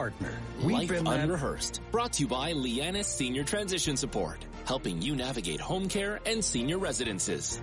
Partner. Life Unrehearsed, brought to you by Lianas Senior Transition Support, helping you navigate home care and senior residences.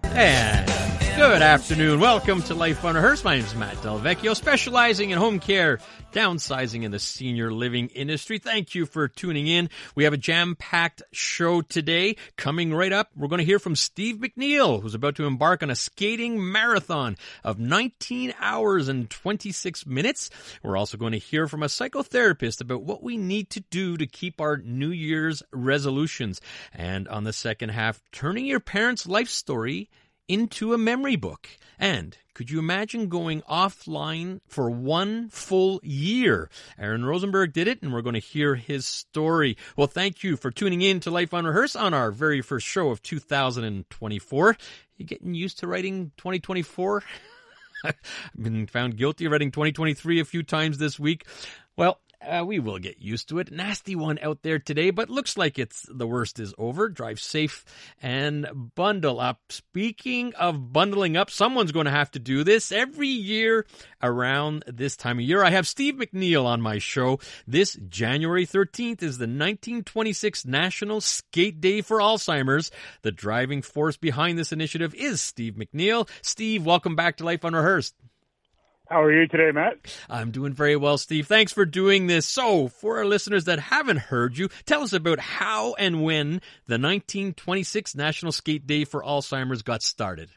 And good afternoon. Welcome to Life Unrehearsed. My name is Matt Delvecchio, specializing in home care, downsizing in the senior living industry. Thank you for tuning in. We have a jam-packed show today. Coming right up, we're going to hear from Steve McNeil, who's about to embark on a skating marathon of 19 hours and 26 minutes. We're also going to hear from a psychotherapist about what we need to do to keep our New Year's resolutions. And on the second half, turning your parents' life story into a memory book. And could you imagine going offline for 1 full year? Aaron Rosenberg did it, and we're going to hear his story. Well, thank you for tuning in to Life Unrehearsed on our very first show of 2024. You getting used to writing 2024? I've been found guilty of writing 2023 a few times this week. Well, we will get used to it. Nasty one out there today, but looks like the worst is over. Drive safe and bundle up. Speaking of bundling up, someone's going to have to do this every year around this time of year. I have Steve McNeil on my show. This January 13th is the 1926 National Skate Day for Alzheimer's. The driving force behind this initiative is Steve McNeil. Steve, welcome back to Life Unrehearsed. How are you today, Matt? I'm doing very well, Steve. Thanks for doing this. So, for our listeners that haven't heard you, tell us about how and when the 1926 National Skate Day for Alzheimer's got started.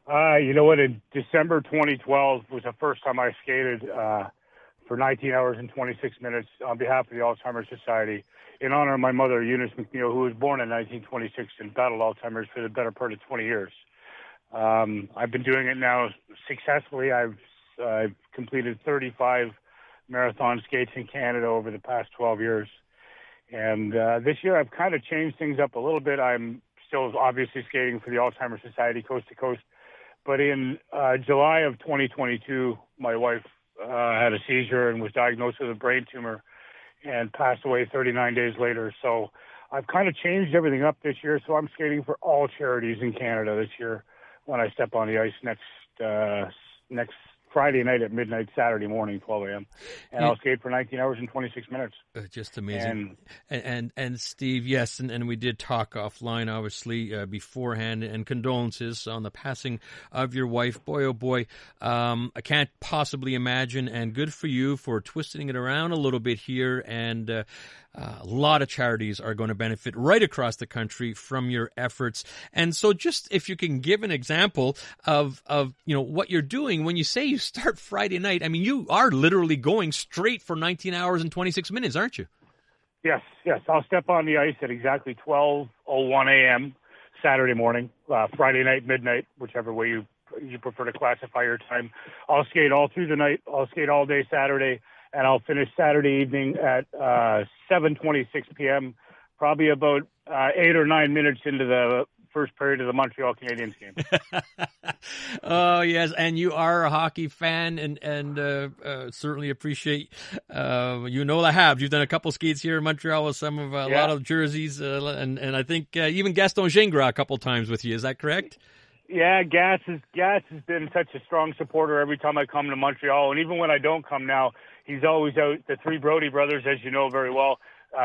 You know what? In December 2012 was the first time I skated for 19 hours and 26 minutes on behalf of the Alzheimer's Society in honor of my mother, Eunice McNeil, who was born in 1926 and battled Alzheimer's for the better part of 20 years. I've been doing it now successfully. I've completed 35 marathon skates in Canada over the past 12 years. And this year I've kind of changed things up a little bit. I'm still obviously skating for the Alzheimer's Society coast to coast. But in July of 2022, my wife had a seizure and was diagnosed with a brain tumor and passed away 39 days later. So I've kind of changed everything up this year. So I'm skating for all charities in Canada this year when I step on the ice next Friday night at midnight, Saturday morning, 12 a.m. And I'll skate for 19 hours and 26 minutes. Just amazing. And Steve, yes, and we did talk offline, obviously, beforehand, and condolences on the passing of your wife. Boy, oh boy, I can't possibly imagine, and good for you for twisting it around a little bit here, and a lot of charities are going to benefit right across the country from your efforts. And so just if you can give an example of what you're doing when you say you start Friday night, I mean, you are literally going straight for 19 hours and 26 minutes, aren't you? Yes. I'll step on the ice at exactly 12:01 a.m. Saturday morning, Friday night, midnight, whichever way you prefer to classify your time. I'll skate all through the night. I'll skate all day Saturday. And I'll finish Saturday evening at 7:26 p.m., probably about 8 or 9 minutes into the first period of the Montreal Canadiens game. Oh, yes, and you are a hockey fan, and certainly appreciate, the Habs. You've done a couple skates here in Montreal with some of a lot of jerseys, and I think even Gaston Gingras a couple times with you. Is that correct? Yeah, Gas has been such a strong supporter every time I come to Montreal, and even when I don't come now, he's always out. The three Brody brothers, as you know very well,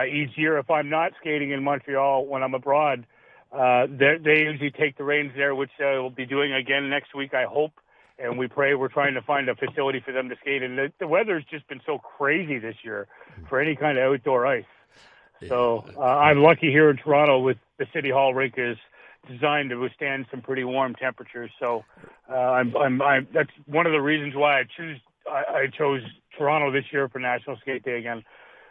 each year. If I'm not skating in Montreal when I'm abroad, they usually take the reins there, which we'll be doing again next week, I hope. And we pray. We're trying to find a facility for them to skate. And the weather's just been so crazy this year for any kind of outdoor ice. So I'm lucky here in Toronto with the City Hall rink is designed to withstand some pretty warm temperatures. So that's one of the reasons why I chose Toronto this year for National Skate Day again,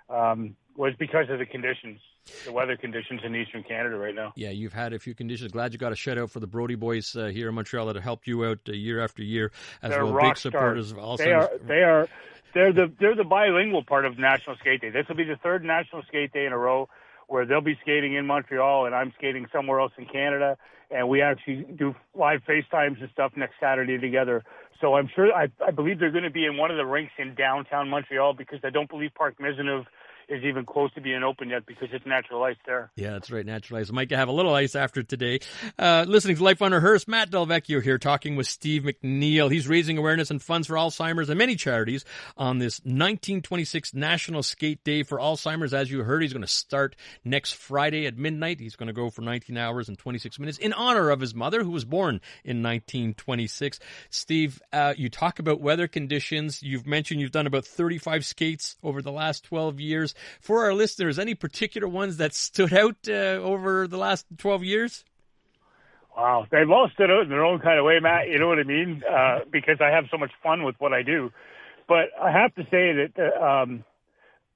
was because of the conditions, the weather conditions in Eastern Canada right now. Yeah, you've had a few conditions. Glad you got a shout out for the Brody boys here in Montreal that have helped you out year after year as They're well. Rock Big supporters stars. of Alzheimer's. They're the bilingual part of National Skate Day. This will be the third National Skate Day in a row where they'll be skating in Montreal and I'm skating somewhere else in Canada. And we actually do live FaceTimes and stuff next Saturday together. So I'm sure, I believe they're going to be in one of the rinks in downtown Montreal because I don't believe Parc Maisonneuve is even close to being open yet because it's natural ice there. Yeah, that's right. Natural ice. Might have a little ice after today. Listening to Life on a Hearse, Matt Delvecchio here talking with Steve McNeil. He's raising awareness and funds for Alzheimer's and many charities on this 1926 National Skate Day for Alzheimer's. As you heard, he's going to start next Friday at midnight. He's going to go for 19 hours and 26 minutes in honor of his mother, who was born in 1926. Steve, you talk about weather conditions. You've mentioned you've done about 35 skates over the last 12 years. For our listeners, any particular ones that stood out over the last 12 years? Wow, they've all stood out in their own kind of way, Matt. You know what I mean? Because I have so much fun with what I do. But I have to say that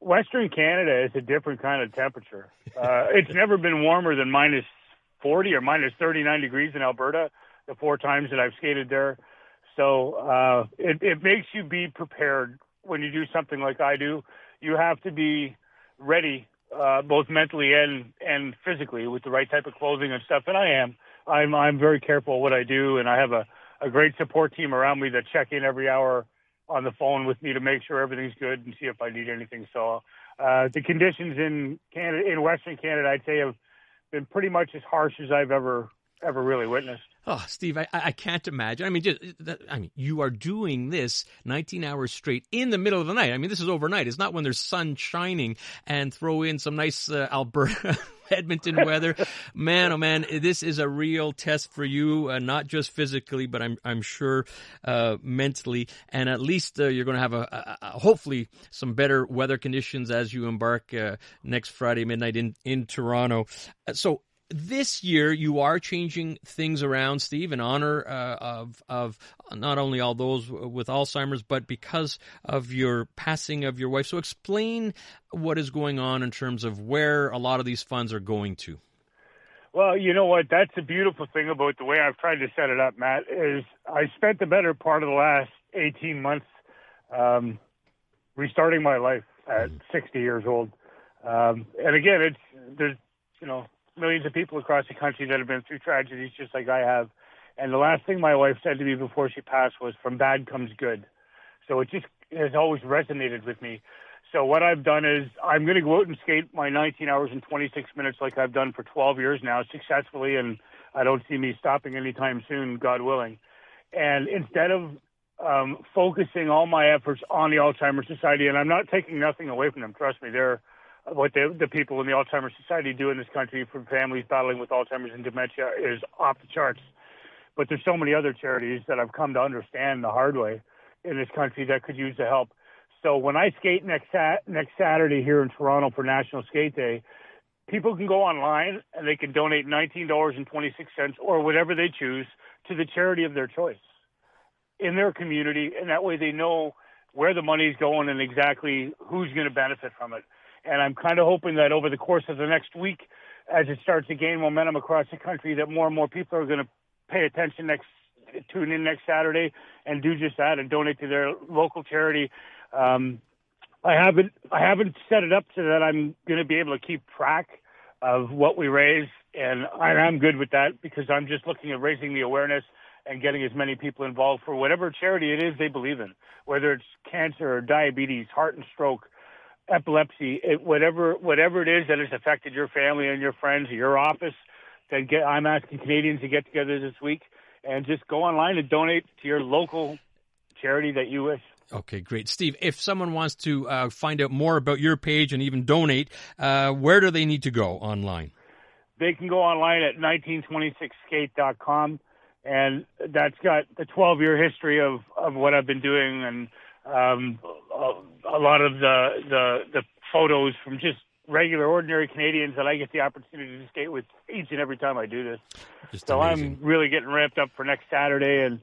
Western Canada is a different kind of temperature. It's never been warmer than minus 40 or minus 39 degrees in Alberta the 4 times that I've skated there. So it makes you be prepared when you do something like I do. You have to be ready, both mentally and physically, with the right type of clothing and stuff. And I am. I'm very careful what I do, and I have a great support team around me that check in every hour on the phone with me to make sure everything's good and see if I need anything. So the conditions in Canada, in Western Canada, I'd say have been pretty much as harsh as I've ever really witnessed. Oh, Steve, I can't imagine. I mean, you are doing this 19 hours straight in the middle of the night. I mean, this is overnight. It's not when there's sun shining, and throw in some nice Alberta, Edmonton weather. Man, oh man, this is a real test for you, not just physically, but I'm sure mentally. And at least you're going to have a hopefully some better weather conditions as you embark next Friday midnight in Toronto. So this year, you are changing things around, Steve, in honor of not only all those with Alzheimer's, but because of your passing of your wife. So explain what is going on in terms of where a lot of these funds are going to. Well, you know what? That's the beautiful thing about the way I've tried to set it up, Matt, is I spent the better part of the last 18 months restarting my life at 60 years old. And again, there's millions of people across the country that have been through tragedies just like I have. And the last thing my wife said to me before she passed was, "From bad comes good." So it just has always resonated with me. So what I've done is I'm going to go out and skate my 19 hours and 26 minutes like I've done for 12 years now successfully, and I don't see me stopping anytime soon, God willing. And instead of focusing all my efforts on the Alzheimer's Society, and I'm not taking nothing away from them, trust me, what the people in the Alzheimer's Society do in this country for families battling with Alzheimer's and dementia is off the charts. But there's so many other charities that I've come to understand the hard way in this country that could use the help. So when I skate next Saturday here in Toronto for National Skate Day, people can go online and they can donate $19.26 or whatever they choose to the charity of their choice in their community, and that way they know where the money's going and exactly who's going to benefit from it. And I'm kind of hoping that over the course of the next week, as it starts to gain momentum across the country, that more and more people are going to pay attention tune in next Saturday and do just that and donate to their local charity. I haven't set it up so that I'm going to be able to keep track of what we raise, and I'm good with that because I'm just looking at raising the awareness and getting as many people involved for whatever charity it is they believe in, whether it's cancer or diabetes, heart and stroke, epilepsy, whatever it is that has affected your family and your friends or your office. I'm asking Canadians to get together this week and just go online and donate to your local charity that you wish. Okay, great. Steve, if someone wants to find out more about your page and even donate, where do they need to go online? They can go online at 1926skate.com, and that's got the 12-year history of what I've been doing and a lot of the photos from just regular, ordinary Canadians that I get the opportunity to skate with each and every time I do this. Just so amazing. I'm really getting ramped up for next Saturday, and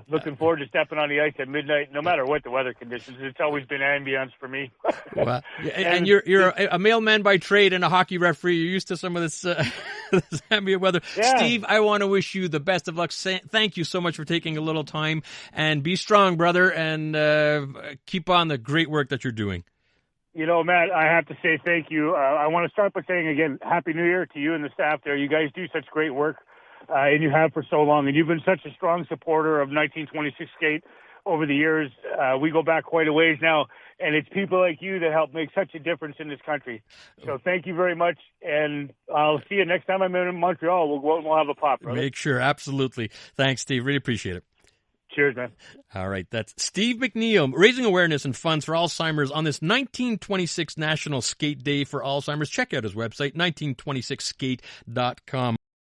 looking forward to stepping on the ice at midnight, no matter what the weather conditions. It's always been ambience for me. Well, and you're a mailman by trade and a hockey referee. You're used to some of this, this ambient weather. Yeah. Steve, I want to wish you the best of luck. Thank you so much for taking a little time, and be strong, brother, and keep on the great work that you're doing. You know, Matt, I have to say thank you. I want to start by saying again, Happy New Year to you and the staff there. You guys do such great work. And you have for so long, and you've been such a strong supporter of 1926 skate over the years. We go back quite a ways now, And it's people like you that help make such a difference in this country. So thank you very much, and I'll see you next time I'm in Montreal. We'll go out and we'll have a pop, brother. Make sure, absolutely. Thanks, Steve. Really appreciate it. Cheers, man. All right, that's Steve McNeil, raising awareness and funds for Alzheimer's on this 1926 National Skate Day for Alzheimer's. Check out his website, 1926skate.com.